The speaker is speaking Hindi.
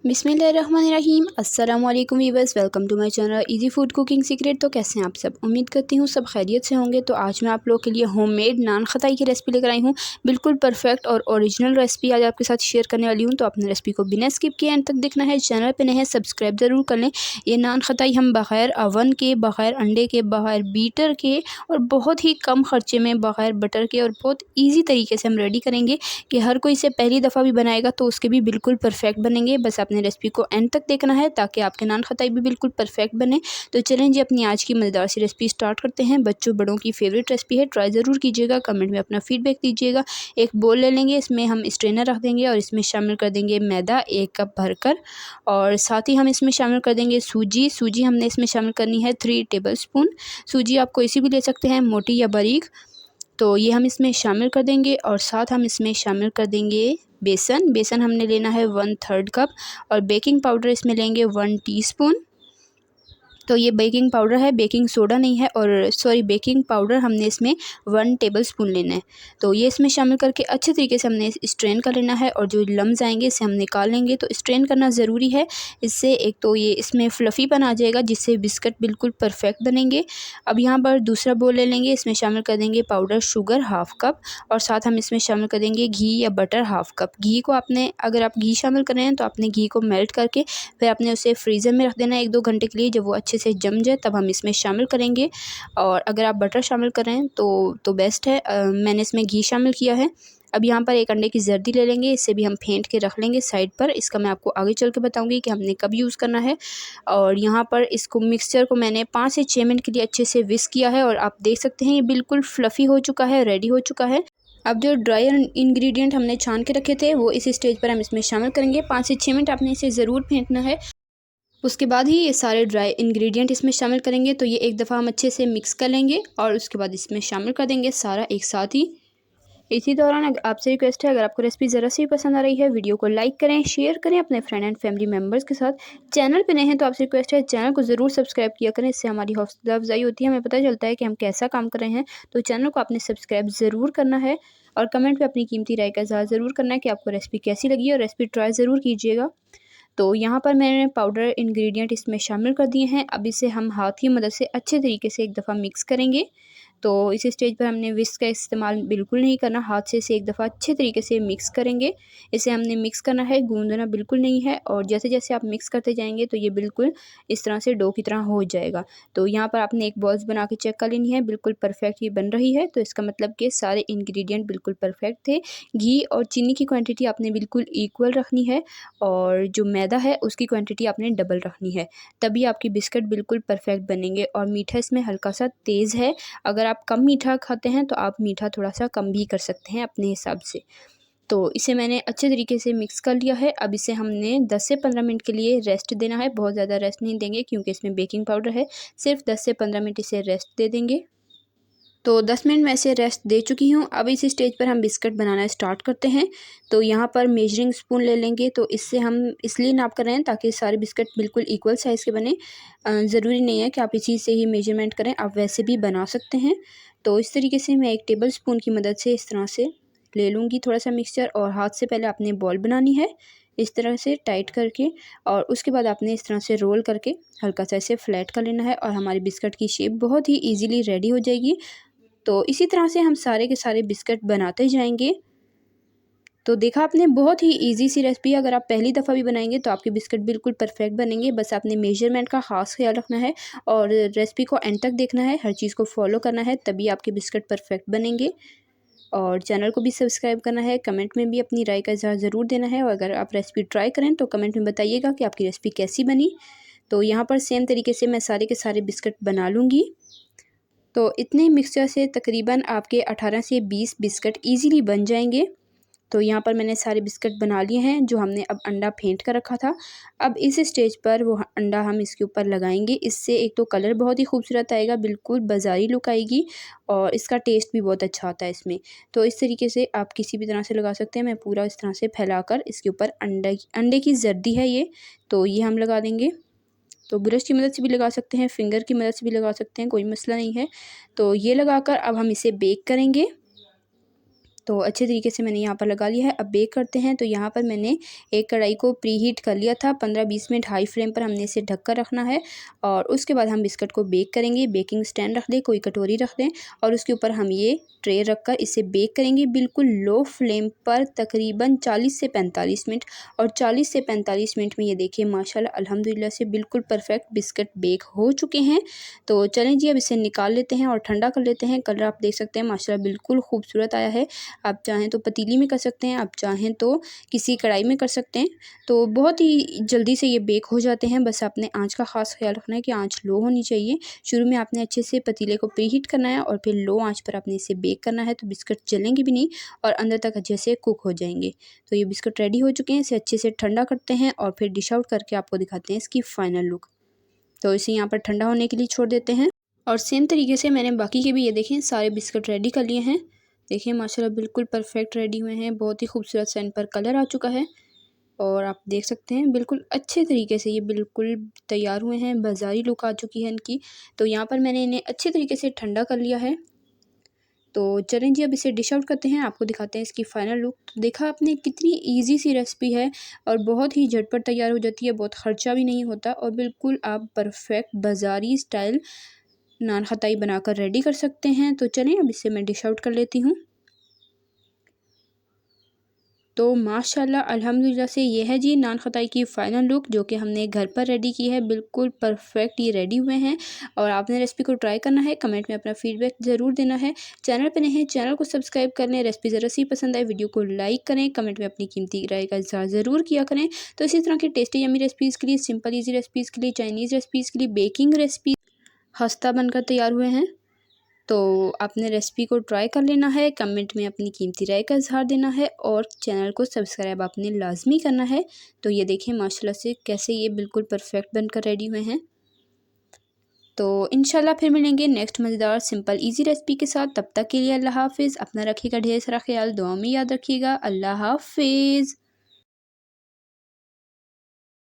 बिस्मिल्लाहिर्रहमानिर्रहीम। अस्सलाम वालेकुम viewers, welcome to my channel easy food cooking secret. तो कैसे हैं आप सब? उम्मीद करती हूँ सब खैरियत से होंगे। तो आज मैं आप लोगों के लिए होममेड नान खताई की रेसिपी लेकर आई हूँ। बिल्कुल परफेक्ट और ओरिजिनल रेसिपी आज आपके साथ शेयर करने वाली हूँ। तो आपने रेसिपी को बिना स्किप किए एंड तक देखना है। चैनल पर नए हैं सब्सक्राइब ज़रूर कर लें। ये नान खताई हम बग़ैर अवन के, बग़ैर अंडे के, बग़ैर बीटर के और बहुत ही कम खर्चे में, बग़ैर बटर के और बहुत ईजी तरीके से हम रेडी करेंगे कि हर कोई इसे पहली दफ़ा भी बनाएगा तो उसके भी बिल्कुल परफेक्ट बनेंगे। बस आपने रेसिपी को एंड तक देखना है ताकि आपके नान खताई भी बिल्कुल परफेक्ट बने। तो चलें जी, अपनी आज की मज़ेदार सी रेसिपी स्टार्ट करते हैं। बच्चों बड़ों की फेवरेट रेसिपी है, ट्राई ज़रूर कीजिएगा। कमेंट में अपना फीडबैक दीजिएगा। एक बोल ले लेंगे, इसमें हम स्ट्रेनर रख देंगे और इसमें शामिल कर देंगे मैदा 1 कप भरकर, और साथ ही हम इसमें शामिल कर देंगे सूजी हमने इसमें शामिल करनी है 3 टेबलस्पून। सूजी आप कोई सी भी ले सकते हैं, मोटी या बारीक। तो ये हम इसमें शामिल कर देंगे और साथ हम इसमें शामिल कर देंगे बेसन हमने लेना है 1/3 कप, और बेकिंग पाउडर इसमें लेंगे 1 टीस्पून। तो ये बेकिंग पाउडर है, बेकिंग सोडा नहीं है, और सॉरी बेकिंग पाउडर हमने इसमें 1 टेबलस्पून लेना है। तो ये इसमें शामिल करके अच्छे तरीके से हमने स्ट्रेन कर लेना है, और जो लम्स आएंगे इसे हम निकाल लेंगे। तो स्ट्रेन करना ज़रूरी है, इससे एक तो ये इसमें फ्लफ़ीपन आ जाएगा जिससे बिस्किट बिल्कुल परफेक्ट बनेंगे। अब यहाँ पर दूसरा बोल ले लेंगे, इसमें शामिल कर देंगे पाउडर शुगर 1/2 कप, और साथ हम इसमें शामिल कर देंगे घी या बटर 1/2 कप। घी को आपने, अगर आप घी शामिल कर रहे हैं तो आपने घी को मेल्ट करके फिर आपने उसे फ्रीज़र में रख देना है 1-2 घंटे के लिए। जब वो अच्छे से जम जाए तब हम इसमें शामिल करेंगे। और अगर आप बटर शामिल कर रहे हैं तो बेस्ट है। मैंने इसमें घी शामिल किया है। अब यहाँ पर एक अंडे की जर्दी ले लेंगे, इसे भी हम फेंट के रख लेंगे साइड पर। इसका मैं आपको आगे चल के बताऊंगी कि हमने कब यूज़ करना है। और यहाँ पर इसको मिक्सचर को मैंने 5 से 6 मिनट के लिए अच्छे से विस्क किया है, और आप देख सकते हैं ये बिल्कुल फ्लफ़ी हो चुका है, रेडी हो चुका है। अब जो ड्राई इंग्रेडिएंट हमने छान के रखे थे वो इस स्टेज पर हम इसमें शामिल करेंगे। 5 से 6 मिनट आपने इसे ज़रूर फेंटना है। उसके बाद ही ये सारे ड्राई इंग्रेडिएंट इसमें शामिल करेंगे। तो ये एक दफ़ा हम अच्छे से मिक्स कर लेंगे और उसके बाद इसमें शामिल कर देंगे सारा एक साथ ही। इसी दौरान आपसे रिक्वेस्ट है, अगर आपको रेसिपी ज़रा सी पसंद आ रही है, वीडियो को लाइक करें, शेयर करें अपने फ्रेंड एंड फैमिली मेम्बर्स के साथ। चैनल पे नए हैं तो आपसे रिक्वेस्ट है चैनल को ज़रूर सब्सक्राइब किया करें, इससे हमारी हौसला अफजाई होती है, हमें पता चलता है कि हम कैसा काम कर रहे हैं। तो चैनल को आपने सब्सक्राइब ज़रूर करना है, और कमेंट में अपनी कीमती राय का इज़हार ज़रूर करना है कि आपको रेसिपी कैसी लगी, और रेसिपी ट्राई ज़रूर कीजिएगा। तो यहाँ पर मैंने पाउडर इंग्रेडिएंट इसमें शामिल कर दिए हैं। अब इसे हम हाथ की मदद से अच्छे तरीके से एक दफ़ा मिक्स करेंगे। तो इस स्टेज पर हमने विस्क का इस्तेमाल बिल्कुल नहीं करना, हाथ से इसे एक दफ़ा अच्छे तरीके से मिक्स करेंगे। इसे हमने मिक्स करना है, गूंदना बिल्कुल नहीं है। और जैसे जैसे आप मिक्स करते जाएंगे तो ये बिल्कुल इस तरह से डो की तरह हो जाएगा। तो यहाँ पर आपने एक बॉल्स बना के चेक कर लेनी है, बिल्कुल परफेक्ट ये बन रही है। तो इसका मतलब कि सारे इंग्रेडिएंट बिल्कुल परफेक्ट थे। घी और चीनी की क्वांटिटी आपने बिल्कुल इक्वल रखनी है, और जो मैदा है उसकी क्वांटिटी आपने डबल रखनी है, तभी आपकी बिस्किट बिल्कुल परफेक्ट बनेंगे। और मीठा इसमें हल्का सा तेज़ है, अगर आप कम मीठा खाते हैं तो आप मीठा थोड़ा सा कम भी कर सकते हैं अपने हिसाब से। तो इसे मैंने अच्छे तरीके से मिक्स कर लिया है। अब इसे हमने 10 से 15 मिनट के लिए रेस्ट देना है। बहुत ज़्यादा रेस्ट नहीं देंगे क्योंकि इसमें बेकिंग पाउडर है, सिर्फ 10 से 15 मिनट इसे रेस्ट दे देंगे। तो 10 मिनट मैं इसे रेस्ट दे चुकी हूँ। अब इस स्टेज पर हम बिस्किट बनाना स्टार्ट करते हैं। तो यहाँ पर मेजरिंग स्पून ले लेंगे। तो इससे हम इसलिए नाप कर रहे हैं ताकि सारे बिस्किट बिल्कुल इक्वल साइज़ के बने। ज़रूरी नहीं है कि आप इसी से ही मेजरमेंट करें, आप वैसे भी बना सकते हैं। तो इस तरीके से मैं 1 टेबल स्पून की मदद से इस तरह से ले लूँगी थोड़ा सा मिक्सचर, और हाथ से पहले आपने बॉल बनानी है इस तरह से टाइट करके, और उसके बाद आपने इस तरह से रोल करके हल्का सा इसे फ्लैट कर लेना है, और हमारी बिस्किट की शेप बहुत ही ईजिली रेडी हो जाएगी। तो इसी तरह से हम सारे के सारे बिस्किट बनाते जाएंगे। तो देखा आपने, बहुत ही इजी सी रेसिपी है। अगर आप पहली दफ़ा भी बनाएंगे तो आपके बिस्किट बिल्कुल परफेक्ट बनेंगे। बस आपने मेजरमेंट का ख़ास ख्याल रखना है, और रेसिपी को एंड तक देखना है, हर चीज़ को फॉलो करना है, तभी आपके बिस्किट परफेक्ट बनेंगे। और चैनल को भी सब्सक्राइब करना है, कमेंट में भी अपनी राय का इज़हार ज़रूर देना है, और अगर आप रेसिपी ट्राई करें तो कमेंट में बताइएगा कि आपकी रेसिपी कैसी बनी। तो यहाँ पर सेम तरीके से मैं सारे के सारे बिस्किट बना लूँगी। तो इतने मिक्सचर से तकरीबन आपके 18 से 20 बिस्किट ईज़िली बन जाएंगे। तो यहाँ पर मैंने सारे बिस्किट बना लिए हैं जो हमने अब अंडा फेंट कर रखा था। अब इस स्टेज पर वो अंडा हम इसके ऊपर लगाएंगे। इससे एक तो कलर बहुत ही खूबसूरत आएगा, बिल्कुल बाज़ारी लुक आएगी, और इसका टेस्ट भी बहुत अच्छा आता है इसमें। तो इस तरीके से आप किसी भी तरह से लगा सकते हैं। मैं पूरा इस तरह से फैलाकर इसके ऊपर अंडे की जर्दी है ये, तो ये हम लगा देंगे। तो ब्रश की मदद से भी लगा सकते हैं, फिंगर की मदद से भी लगा सकते हैं, कोई मसला नहीं है। तो ये लगाकर अब हम इसे बेक करेंगे। तो अच्छे तरीके से मैंने यहाँ पर लगा लिया है। अब बेक करते हैं। तो यहाँ पर मैंने एक कढ़ाई को प्री हीट कर लिया था। 15-20 मिनट हाई फ्लेम पर हमने इसे ढक कर रखना है और उसके बाद हम बिस्किट को बेक करेंगे। बेकिंग स्टैंड रख दें, कोई कटोरी रख दें और उसके ऊपर हम ये ट्रे रख कर इसे बेक करेंगे बिल्कुल लो फ्लेम पर तकरीबन 40 से 45 मिनट। और 40 से 45 मिनट में ये देखिए माशाल्लाह अल्हम्दुलिल्लाह से बिल्कुल परफेक्ट बिस्किट बेक हो चुके हैं। तो चलें जी, अब इसे निकाल लेते हैं और ठंडा कर लेते हैं। कलर आप देख सकते हैं माशाल्लाह बिल्कुल खूबसूरत आया है। आप चाहें तो पतीली में कर सकते हैं, आप चाहें तो किसी कढ़ाई में कर सकते हैं। तो बहुत ही जल्दी से ये बेक हो जाते हैं। बस आपने आँच का ख़ास ख्याल रखना है कि आँच लो होनी चाहिए। शुरू में आपने अच्छे से पतीले को प्री हीट करना है और फिर लो आँच पर आपने इसे बेक करना है, तो बिस्किट जलेंगे भी नहीं और अंदर तक अच्छे से कुक हो जाएंगे। तो ये बिस्किट रेडी हो चुके हैं। इसे अच्छे से ठंडा करते हैं और फिर डिश आउट करके आपको दिखाते हैं इसकी फ़ाइनल लुक। तो इसे यहाँ पर ठंडा होने के लिए छोड़ देते हैं। और सेम तरीके से मैंने बाकी के भी ये देखें सारे बिस्किट रेडी कर लिए हैं। देखिए माशाल्लाह बिल्कुल परफेक्ट रेडी हुए हैं। बहुत ही खूबसूरत सा इन पर कलर आ चुका है और आप देख सकते हैं बिल्कुल अच्छे तरीके से ये बिल्कुल तैयार हुए हैं। बाज़ारी लुक आ चुकी है इनकी। तो यहाँ पर मैंने इन्हें अच्छे तरीके से ठंडा कर लिया है। तो चलें जी, अब इसे डिश आउट करते हैं, आपको दिखाते हैं इसकी फ़ाइनल लुक। तो देखा आपने कितनी ईज़ी सी रेसिपी है और बहुत ही झटपट तैयार हो जाती है, बहुत ख़र्चा भी नहीं होता और बिल्कुल आप परफेक्ट बाज़ारी स्टाइल नान खताई बनाकर रेडी कर सकते हैं। तो चलें अब इसे मैं डिश आउट कर लेती हूँ। तो माशाल्लाह अल्हम्दुलिल्लाह से ये है जी नान खताई की फ़ाइनल लुक जो कि हमने घर पर रेडी की है। बिल्कुल परफेक्ट ये रेडी हुए हैं और आपने रेसिपी को ट्राई करना है। कमेंट में अपना फीडबैक ज़रूर देना है। चैनल पे नए हैं चैनल को सब्सक्राइब कर लें। रेसिपी ज़रा सी पसंद आए वीडियो को लाइक करें। कमेंट में अपनी कीमती राय का इज़हार ज़रूर किया करें। तो इसी तरह की टेस्टी यम्मी रेसिपीज़ के लिए, सिंपल ईजी रेसिपीज़ के लिए, चाइनीज़ रेसिपीज़ के लिए, बेकिंग रेसिपी खस्ता बनकर तैयार हुए हैं। तो आपने रेसिपी को ट्राई कर लेना है, कमेंट में अपनी कीमती राय का इज़हार देना है और चैनल को सब्सक्राइब आपने लाज़मी करना है। तो ये देखें माशाल्लाह से कैसे ये बिल्कुल परफेक्ट बनकर रेडी हुए हैं। तो इंशाल्लाह फिर मिलेंगे नेक्स्ट मज़ेदार सिंपल इजी रेसिपी के साथ। तब तक के लिए अल्लाह हाफ़िज़। अपना रखिएगा ढेर सारा ख्याल, दुआ में याद रखिएगा। अल्लाह हाफ़िज़।